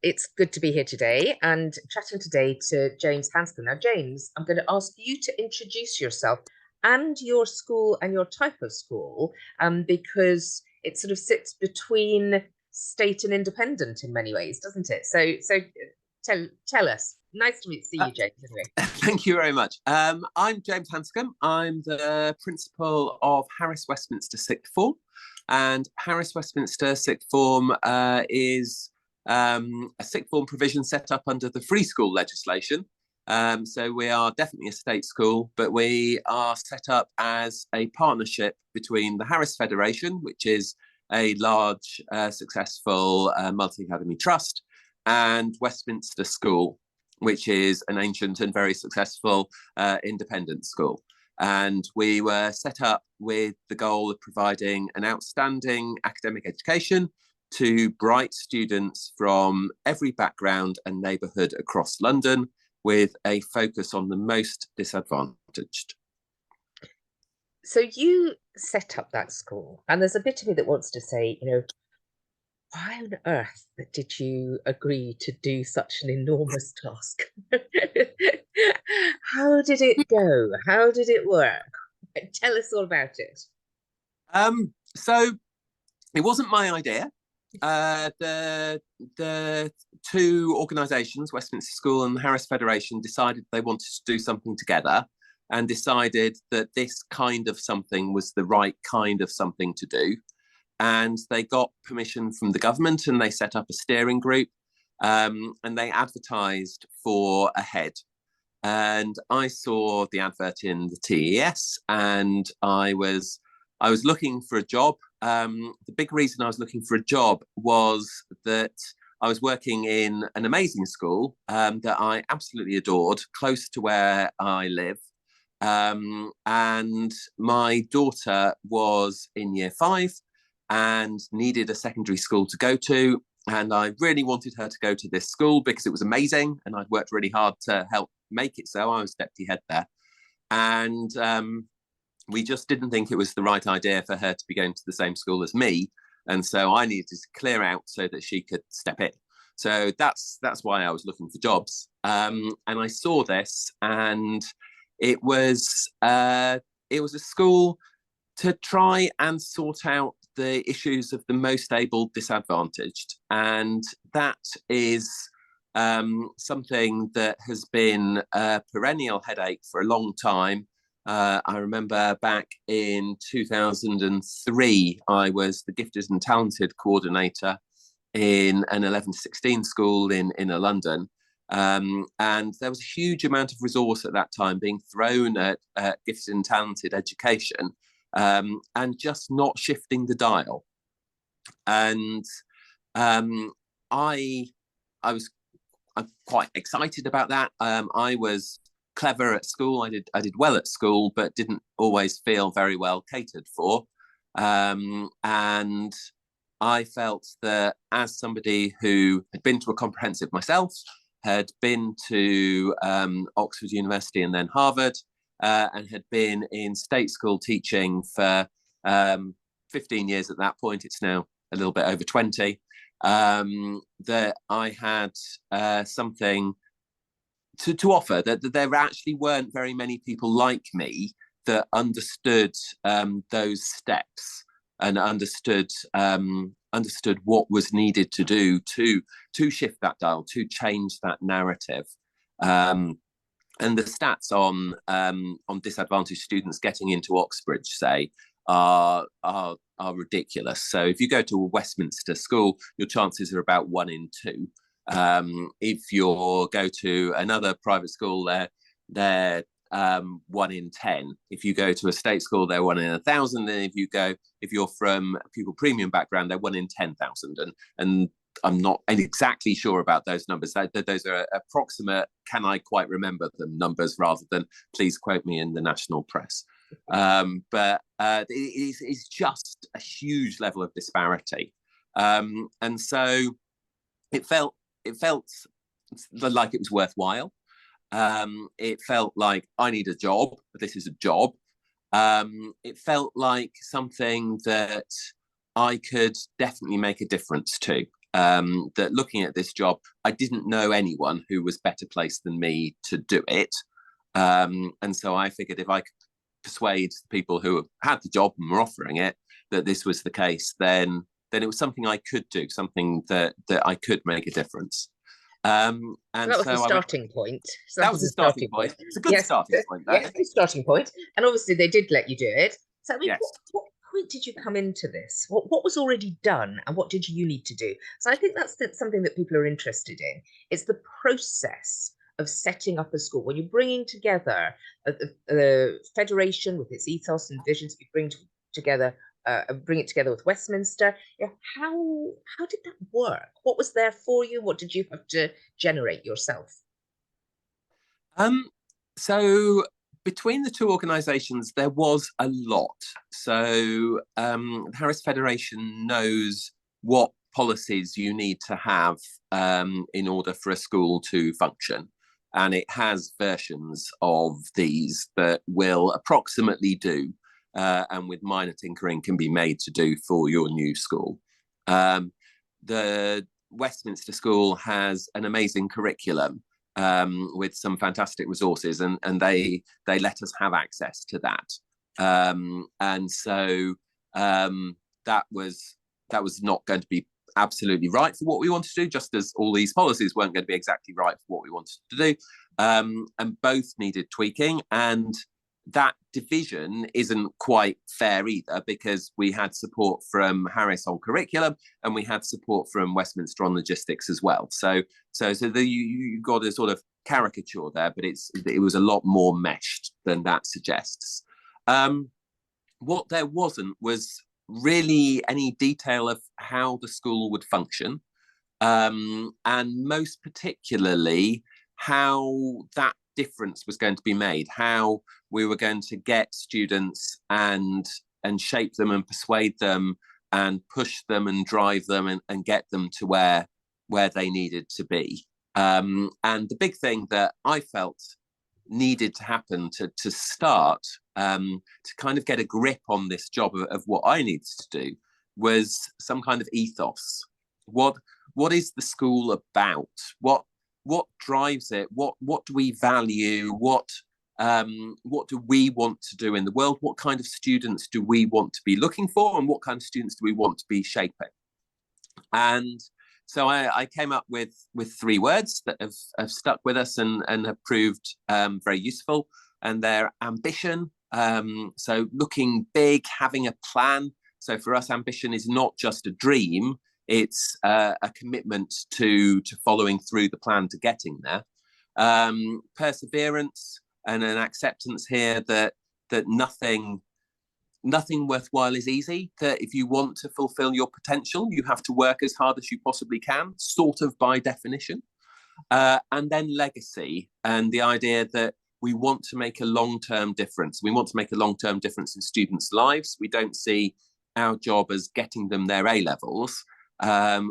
it's good to be here today and chatting today to James Handscombe. Now, James, I'm going to ask you to introduce yourself and your school and your type of school, because it sort of sits between state and independent in many ways, doesn't it? So tell us. Nice to see Uh, you, James. Anyway. Thank you very much. I'm James Handscombe. I'm the principal of Harris Westminster Sixth Form, and Harris Westminster Sixth Form is a sixth form provision set up under the free school legislation. So we are definitely a state school, but we are set up as a partnership between the Harris Federation, which is a large, successful multi-academy trust, and Westminster School, which is an ancient and very successful independent school. And we were set up with the goal of providing an outstanding academic education to bright students from every background and neighbourhood across London, with a focus on the most disadvantaged. So you set up that school, and there's a bit of me that wants to say, why on earth did you agree to do such an enormous task? How did it go? How did it work? Tell us all about it. So it wasn't my idea. The two organisations, Westminster School and the Harris Federation, decided they wanted to do something together, and decided that this kind of something was the right kind of something to do. And they got permission from the government, and they set up a steering group, and they advertised for a head. And I saw the advert in the TES, and I was looking for a job. The big reason I was looking for a job was that I was working in an amazing school that I absolutely adored, close to where I live. And my daughter was in year 5 and needed a secondary school to go to. And I really wanted her to go to this school because it was amazing, and I'd worked really hard to help make it so. I was deputy head there. And we just didn't think it was the right idea for her to be going to the same school as me. And so I needed to clear out so that she could step in. So that's why I was looking for jobs. And I saw this, and it was a school to try and sort out the issues of the most able disadvantaged. And that is something that has been a perennial headache for a long time. I remember back in 2003, I was the gifted and talented coordinator in an 11 to 16 school in inner London. And there was a huge amount of resource at that time being thrown at gifted and talented education, and just not shifting the dial. And I was quite excited about that. I was clever at school. I did well at school, but didn't always feel very well catered for. And I felt that, as somebody who had been to a comprehensive myself, had been to Oxford University and then Harvard, and had been in state school teaching for 15 years at that point. It's now a little bit over 20. That I had something to offer, that there actually weren't very many people like me that understood those steps and understood what was needed to do to shift that dial, to change that narrative. And the stats on disadvantaged students getting into Oxbridge, say, are ridiculous. So if you go to a Westminster school, your chances are about 1 in 2. If you go to another private school, they're 1 in 10. If you go to a state school, they're 1 in 1,000. And if you're from a pupil premium background, they're 1 in 10,000. And I'm not exactly sure about those numbers. Those are approximate, can I quite remember them numbers, rather than please quote me in the national press. But it's just a huge level of disparity. And so it felt like it was worthwhile. It felt like I need a job. This is a job. It felt like something that I could definitely make a difference to. that looking at this job, I didn't know anyone who was better placed than me to do it. And so I figured if I could persuade people who had the job and were offering it that this was the case, then it was something I could do, something that I could make a difference. And So that was the so I went, starting point. So that that was was the the starting starting point. point. It's a good Yes, starting point, yes, that. good starting point. And obviously they did let you do it. So I mean, Yes. what point did you come into this? What was already done, and what did you need to do? So I think that's something that people are interested in. It's the process of setting up a school when you're bringing together a federation with its ethos and visions. You together. Bring it together with Westminster. Yeah, how did that work? What was there for you? What did you have to generate yourself? So between the two organisations, there was a lot. So the Harris Federation knows what policies you need to have in order for a school to function. And it has versions of these that will approximately do, and with minor tinkering can be made to do for your new school. The Westminster School has an amazing curriculum with some fantastic resources, and they let us have access to that. And so that was not going to be absolutely right for what we wanted to do, just as all these policies weren't going to be exactly right for what we wanted to do. And both needed tweaking, and that division isn't quite fair either, because we had support from Harris on curriculum and we had support from Westminster on logistics as well. So you got a sort of caricature there, but it was a lot more meshed than that suggests. What there wasn't was really any detail of how the school would function, and most particularly how that difference was going to be made, how we were going to get students and shape them and persuade them and push them and drive them and get them to where they needed to be. And the big thing that I felt needed to happen to start, to kind of get a grip on this job of what I needed to do, was some kind of ethos. What is the school about? What drives it? What do we value? What do we want to do in the world? What kind of students do we want to be looking for, and what kind of students do we want to be shaping? And so I came up with 3 words that have stuck with us and have proved very useful. And they're ambition. So looking big, having a plan. So for us, ambition is not just a dream. It's a commitment to following through the plan to getting there. Perseverance and an acceptance here that nothing worthwhile is easy, that if you want to fulfill your potential, you have to work as hard as you possibly can, sort of by definition. And then legacy, and the idea that we want to make a long-term difference. We want to make a long-term difference in students' lives. We don't see our job as getting them their A-levels.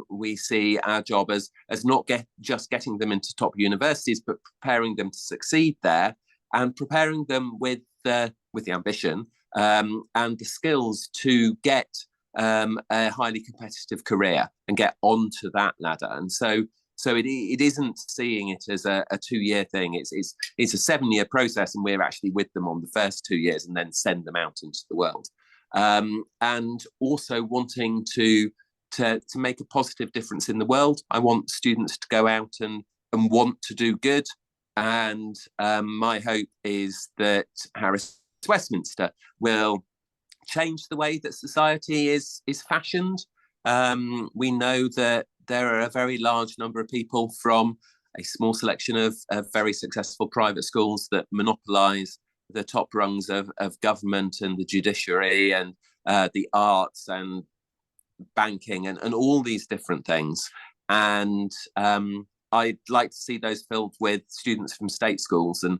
We see our job as not just getting them into top universities, but preparing them to succeed there, and preparing them with the ambition and the skills to get a highly competitive career and get onto that ladder. And so it isn't seeing it as a 2-year thing. It's a 7-year process, and we're actually with them on the first 2 years and then send them out into the world. And also wanting to make a positive difference in the world. I want students to go out and want to do good. And my hope is that Harris Westminster will change the way that society is fashioned. We know that there are a very large number of people from a small selection of very successful private schools that monopolise the top rungs of government and the judiciary and the arts and banking and all these different things. And I'd like to see those filled with students from state schools. And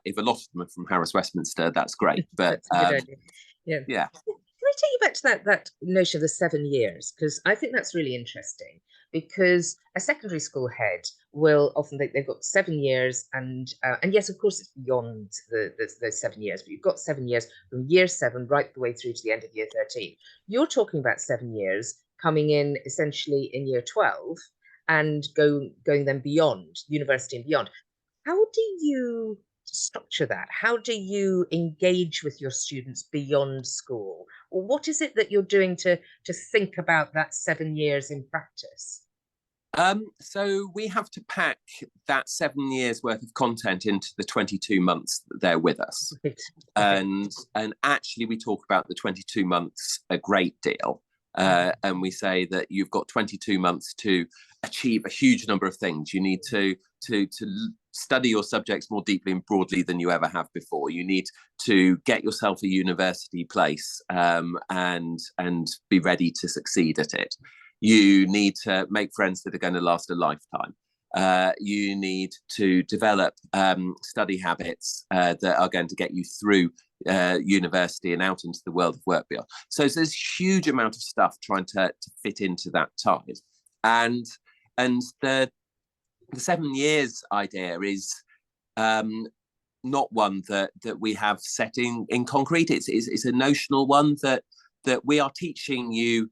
if a lot of them are from Harris Westminster, that's great. But that's a good idea. Yeah. Can I take you back to that notion of the 7 years? Because I think that's really interesting. Because a secondary school head will often think they've got 7 years, and yes, of course, it's beyond those 7 years, but you've got 7 years from year 7 right the way through to the end of year 13. You're talking about 7 years coming in essentially in year 12 and going then beyond university and beyond. How do you structure that? How do you engage with your students beyond school? Or what is it that you're doing to think about that 7 years in practice? So we have to pack that 7 years worth of content into the 22 months that they're with us. Right. Okay. And actually we talk about the 22 months a great deal. And we say that you've got 22 months to achieve a huge number of things. You need to study your subjects more deeply and broadly than you ever have before. You need to get yourself a university place, and be ready to succeed at it. You need to make friends that are going to last a lifetime. You need to develop study habits that are going to get you through university and out into the world of work beyond. So there's a huge amount of stuff trying to fit into that time. And the 7 years idea is not one that we have set in concrete. It's a notional one that we are teaching you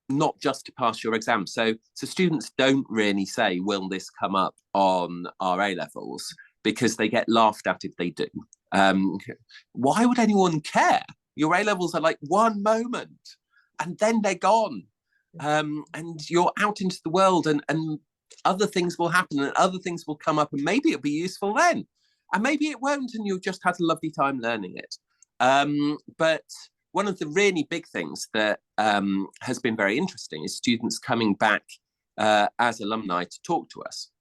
not just to pass your exam. So students don't really say, will this come up on our A levels? Because they get laughed at if they do. Why would anyone care? Your A levels are like one moment and then they're gone. And you're out into the world, and other things will happen and other things will come up, and maybe it'll be useful then. And maybe it won't, and you've just had a lovely time learning it. But one of the really big things that has been very interesting is students coming back as alumni to talk to us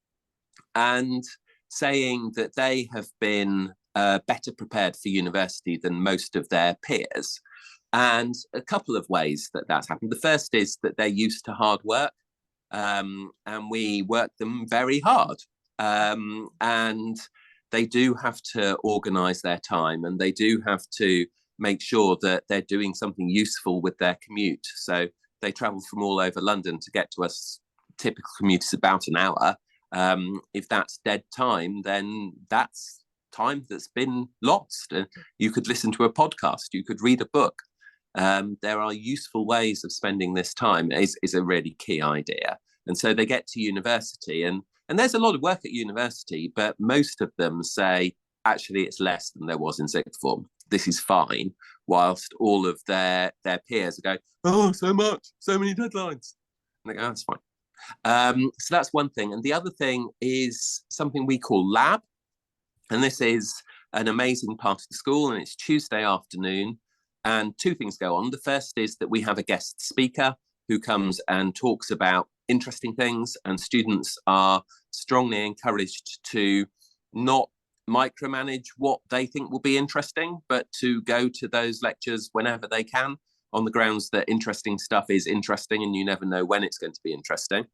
and saying that they have been better prepared for university than most of their peers. And a couple of ways that that's happened. The first is that they're used to hard work, and we work them very hard. And they do have to organise their time, and they do have to make sure that they're doing something useful with their commute. So they travel from all over London to get to us. Typical commute is about an hour. If that's dead time, then that's time that's been lost. You could listen to a podcast, you could read a book. There are useful ways of spending this time is a really key idea. And so they get to university, and there's a lot of work at university, but most of them say, actually, it's less than there was in sixth form. This is fine. Whilst all of their peers are going, oh, so much, so many deadlines. And they go, oh, that's fine. So that's one thing. And the other thing is something we call lab. And this is an amazing part of the school, and it's Tuesday afternoon. And two things go on. The first is that we have a guest speaker who comes and talks about interesting things, and students are strongly encouraged to not micromanage what they think will be interesting, but to go to those lectures whenever they can, on the grounds that interesting stuff is interesting and you never know when it's going to be interesting.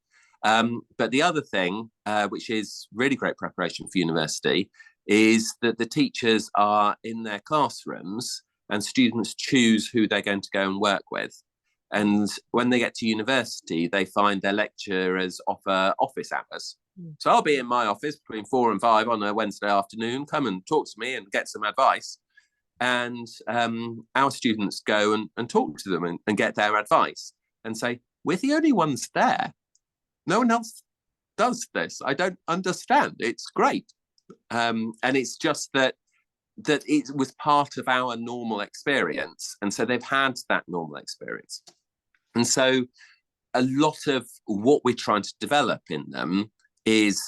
But the other thing, which is really great preparation for university, is that the teachers are in their classrooms and students choose who they're going to go and work with. And when they get to university, they find their lecturers offer office hours. So I'll be in my office between 4 and 5 on a Wednesday afternoon, come and talk to me and get some advice. And our students go and talk to them and get their advice and say, we're the only ones there. No one else does this. I don't understand. It's great. And it's just that it was part of our normal experience. And so they've had that normal experience. And so a lot of what we're trying to develop in them is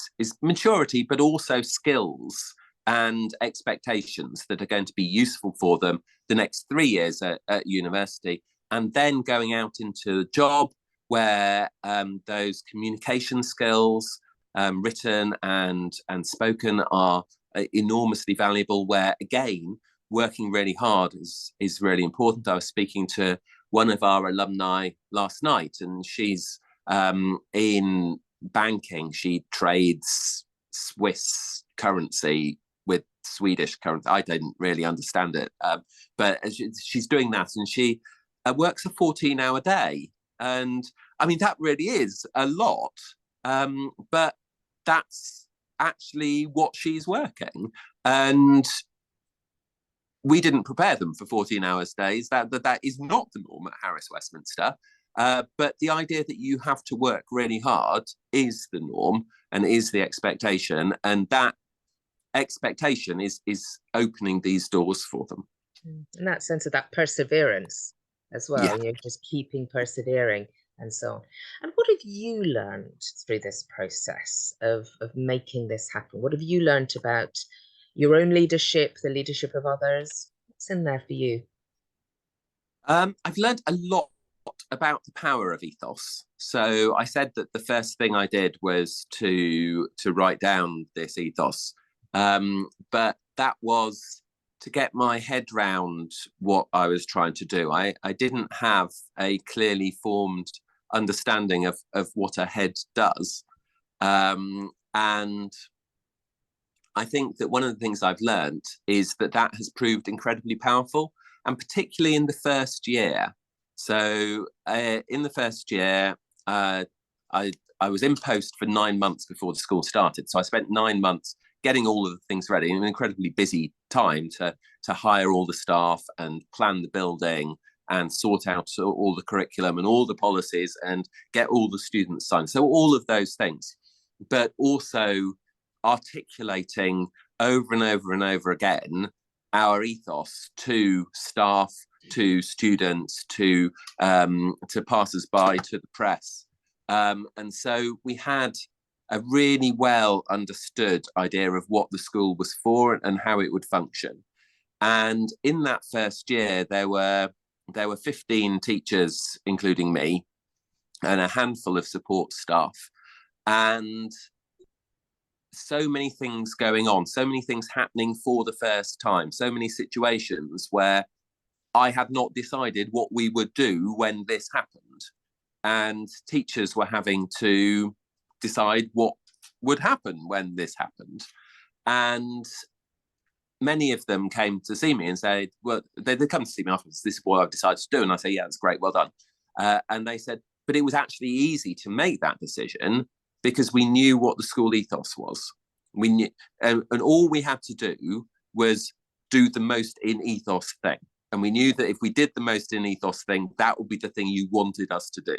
maturity, but also skills and expectations that are going to be useful for them the next 3 years at university, and then going out into a job where those communication skills, written and spoken, are enormously valuable, where again working really hard is really important. I was speaking to one of our alumni last night, and she's in banking. She trades Swiss currency with Swedish currency. I didn't really understand it, but she's doing that, and she works a 14-hour day. And I mean, that really is a lot, but that's actually what she's working. And we didn't prepare them for 14 hours days. That is not the norm at Harris Westminster. But the idea that you have to work really hard is the norm and is the expectation, and that expectation is opening these doors for them. In that sense of that perseverance as Yeah. well, you're just keeping persevering and so on. And what have you learned through this process of making this happen? What have you learned about your own leadership, the leadership of others? What's in there for you? I've learned a lot about the power of ethos. So I said that the first thing I did was to write down this ethos, but that was to get my head round what I was trying to do. I didn't have a clearly formed understanding of what a head does, and I think that one of the things I've learned is that that has proved incredibly powerful, and particularly in the first year. So in the first year, I was in post for 9 months before the school started. So I spent 9 months getting all of the things ready, in an incredibly busy time to hire all the staff and plan the building and sort out all the curriculum and all the policies and get all the students signed. So all of those things, but also articulating over and over and over again our ethos to staff, to students, to passers-by, to the press. And so we had a really well understood idea of what the school was for and how it would function. And in that first year, there were 15 teachers, including me, and a handful of support staff. And so many things going on, so many things happening for the first time, so many situations where I had not decided what we would do when this happened. And teachers were having to decide what would happen when this happened. And many of them came to see me and said, well, they come to see me afterwards, this is what I've decided to do. And I say, yeah, that's great, well done. And they said, but it was actually easy to make that decision because we knew what the school ethos was. We knew, and all we had to do was do the most in ethos thing. And we knew that if we did the most in ethos thing, that would be the thing you wanted us to do.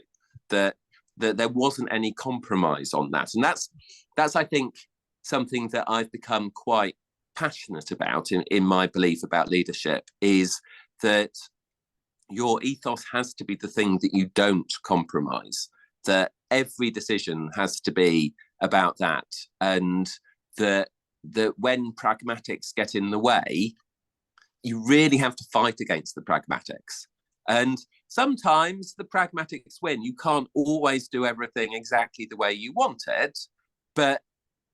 That there wasn't any compromise on that. And that's I think, something that I've become quite passionate about in my belief about leadership, is that your ethos has to be the thing that you don't compromise, that every decision has to be about that, and that when pragmatics get in the way, you really have to fight against the pragmatics. And sometimes the pragmatics win. You can't always do everything exactly the way you want it, but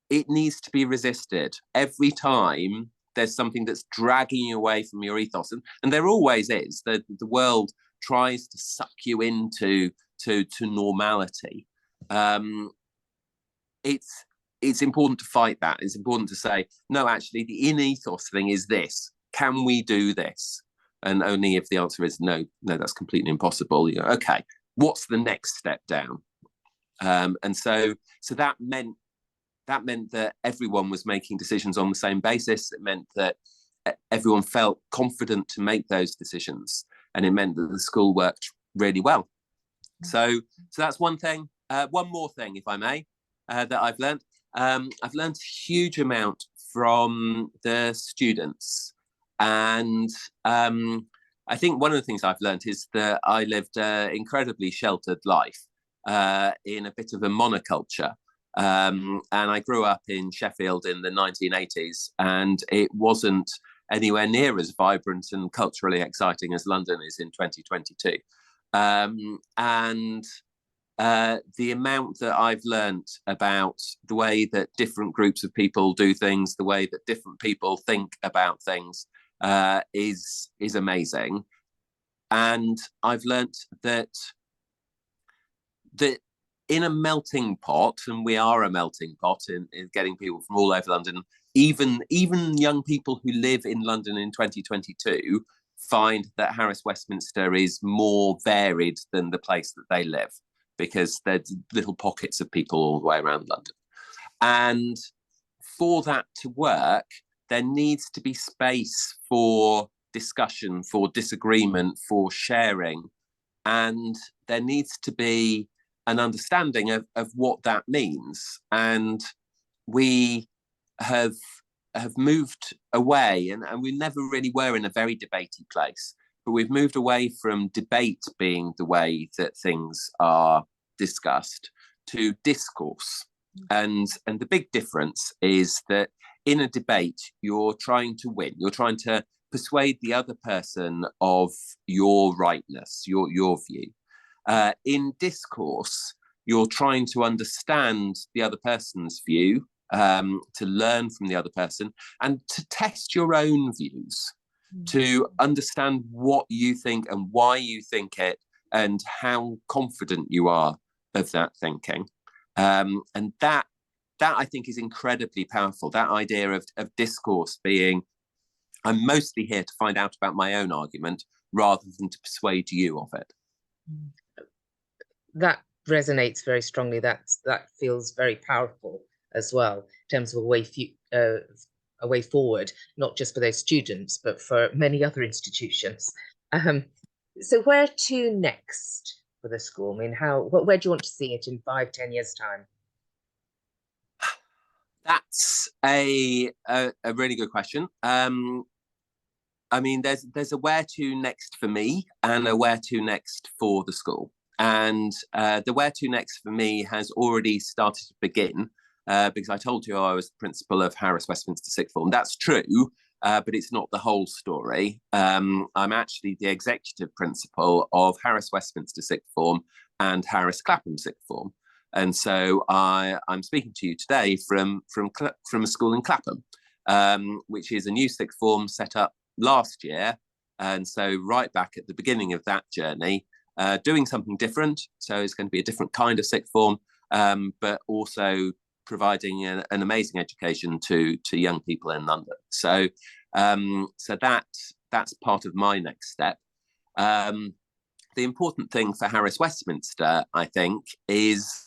it needs to be resisted every time there's something that's dragging you away from your ethos. And there always is. The world tries to suck you into normality. It's important to fight that. It's important to say, no, actually, the in ethos thing is this. Can we do this? And only if the answer is no, that's completely impossible. You know, okay, what's the next step down? And so that meant that everyone was making decisions on the same basis. It meant that everyone felt confident to make those decisions, and it meant that the school worked really well. So that's one thing. One more thing, if I may, that I've learned. I've learned a huge amount from the students. And I think one of the things I've learned is that I lived an incredibly sheltered life in a bit of a monoculture. And I grew up in Sheffield in the 1980s, and it wasn't anywhere near as vibrant and culturally exciting as London is in 2022. And the amount that I've learnt about the way that different groups of people do things, the way that different people think about things, is amazing. And I've learnt that in a melting pot, and we are a melting pot in getting people from all over London, even young people who live in London in 2022 find that Harris Westminster is more varied than the place that they live, because there's little pockets of people all the way around London. And for that to work, there needs to be space for discussion, for disagreement, for sharing. and there needs to be an understanding of what that means. And we have moved away, and we never really were in a very debatey place, but we've moved away from debate being the way that things are discussed to discourse. And the big difference is that in a debate, you're trying to win. You're trying to persuade the other person of your rightness, your view. In discourse, you're trying to understand the other person's view, to learn from the other person, and to test your own views, to understand what you think and why you think it, and how confident you are of that thinking. And that I think is incredibly powerful. That idea of discourse being, I'm mostly here to find out about my own argument rather than to persuade you of it. That resonates very strongly. That feels very powerful as well in terms of a way forward, not just for those students, but for many other institutions. So where to next for the school? I mean, where do you want to see it in 5-10 years' time? That's a really good question. I mean, there's a where to next for me and a where to next for the school. And the where to next for me has already started to begin, because I told you I was the principal of Harris Westminster Sixth Form. That's true, but it's not the whole story. I'm actually the executive principal of Harris Westminster Sixth Form and Harris Clapham Sixth Form. And so I'm speaking to you today from a school in Clapham, which is a new sixth form set up last year. And so right back at the beginning of that journey, doing something different. So it's going to be a different kind of sixth form, but also providing an amazing education to young people in London. So that's part of my next step. The important thing for Harris Westminster, I think, is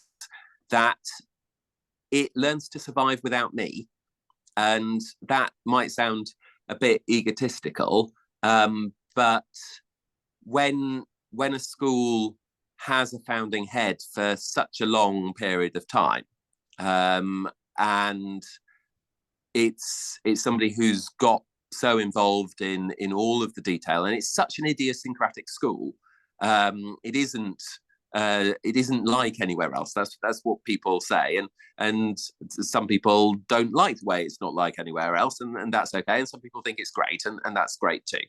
that it learns to survive without me. And that might sound a bit egotistical, but when a school has a founding head for such a long period of time, and it's somebody who's got so involved in all of the detail, and it's such an idiosyncratic school. It isn't like anywhere else. That's what people say, and some people don't like the way it's not like anywhere else, and that's okay. And some people think it's great, and that's great too.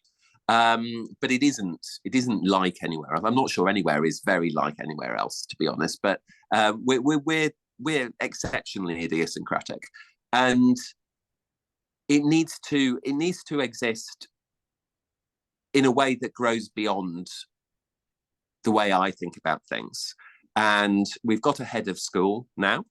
But it isn't like anywhere else. I'm not sure anywhere is very like anywhere else, to be honest. But we're exceptionally idiosyncratic, and it needs to exist in a way that grows beyond the way I think about things. And we've got a head of school now,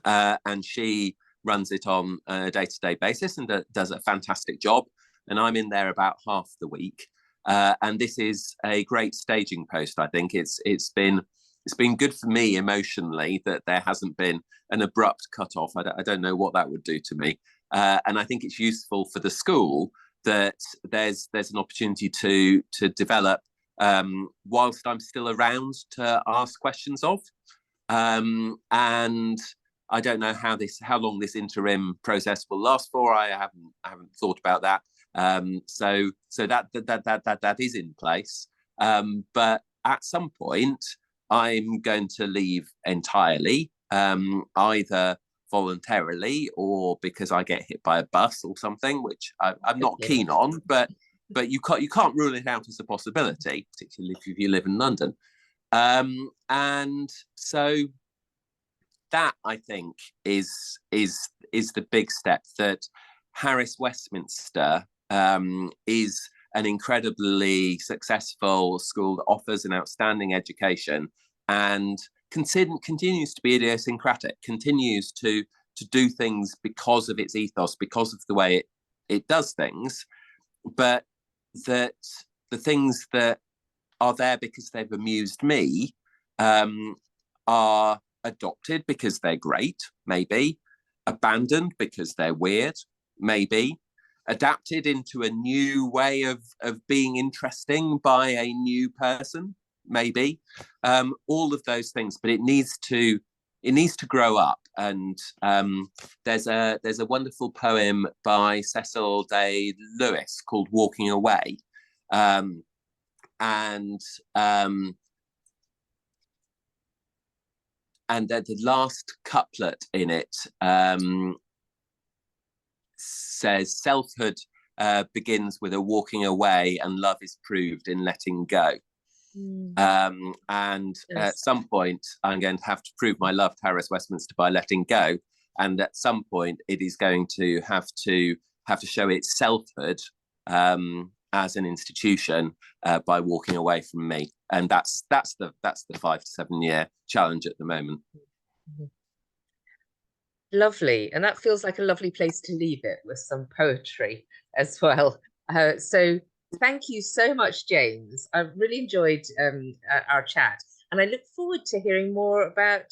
and she runs it on a day-to-day basis and does a fantastic job. And I'm in there about half the week. And this is a great staging post. I think it's been good for me emotionally that there hasn't been an abrupt cut-off. I don't know what that would do to me. And I think it's useful for the school that there's an opportunity to develop whilst I'm still around to ask questions of. And I don't know how long this interim process will last for. I haven't thought about that. So that is in place. But at some point, I'm going to leave entirely, either voluntarily or because I get hit by a bus or something, which I'm not keen on. But you can't rule it out as a possibility, particularly if you live in London. And so that, I think, is the big step, that Harris Westminster is an incredibly successful school that offers an outstanding education and continues to be idiosyncratic, continues to do things because of its ethos, because of the way it does things, but that the things that are there because they've amused me are adopted because they're great, maybe, abandoned because they're weird, maybe, adapted into a new way of being interesting by a new person, maybe, all of those things, but it needs to grow up. And there's a wonderful poem by Cecil Day Lewis called Walking Away, and the last couplet in it says, selfhood begins with a walking away, and love is proved in letting go. And Yes. at some point, I'm going to have to prove my love to Harris Westminster by letting go. And at some point, it is going to have to show its selfhood as an institution by walking away from me. And that's the 5 to 7 year challenge at the moment. Lovely. And that feels like a lovely place to leave it, with some poetry as well. So thank you so much, James. I've really enjoyed our chat, and I look forward to hearing more about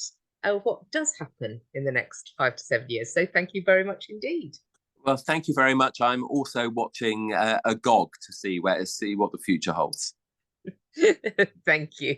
what does happen in the next 5 to 7 years. So thank you very much indeed. Well, thank you very much. I'm also watching agog to see what the future holds. Thank you.